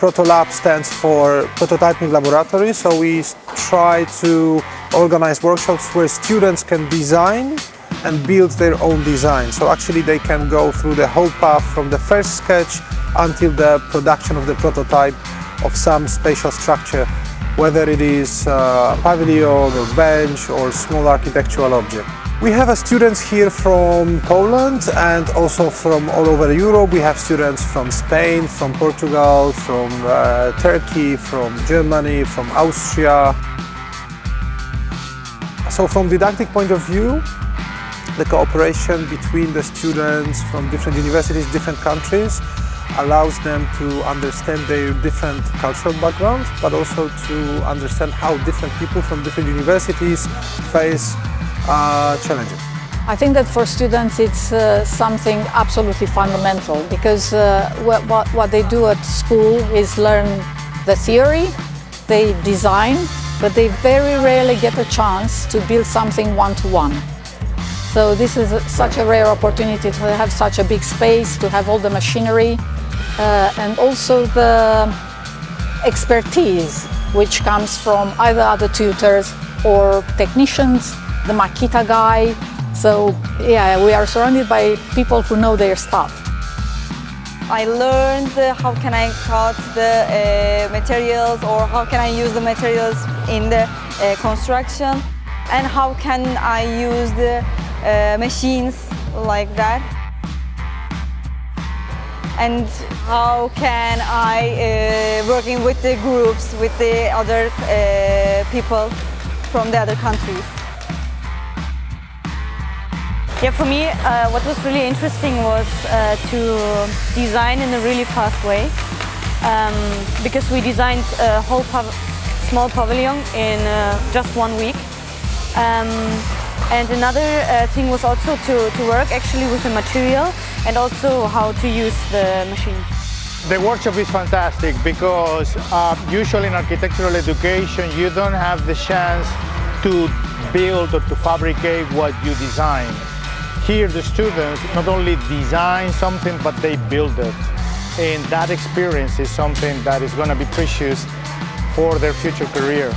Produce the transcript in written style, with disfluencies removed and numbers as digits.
ProtoLAB stands for Prototyping Laboratory, so we try to organize workshops where students can design and build their own design. So actually they can go through the whole path from the first sketch until the production of the prototype of some spatial structure, whether it is a pavilion or bench or small architectural object. We have students here from Poland and also from all over Europe. We have students from Spain, from Portugal, from Turkey, from Germany, from Austria. So from didactic point of view, the cooperation between the students from different universities, different countries, allows them to understand their different cultural backgrounds, but also to understand how different people from different universities face challenges. I think that for students it's something absolutely fundamental, because what they do at school is learn the theory, they design, but they very rarely get a chance to build something one-to-one. So this is such a rare opportunity to have such a big space, to have all the machinery, and also the expertise which comes from either other tutors or technicians, the Makita guy. So yeah, we are surrounded by people who know their stuff. I learned how can I cut the materials, or how can I use the materials in the construction, and how can I use the machines like that, and how can I working with the groups, with the other people from the other countries. Yeah, for me, what was really interesting was to design in a really fast way, because we designed a whole small pavilion in just 1 week. And another thing was also to work actually with the material and also how to use the machines. The workshop is fantastic because usually in architectural education you don't have the chance to build or to fabricate what you design. Here the students not only design something, but they build it. And that experience is something that is going to be precious for their future career.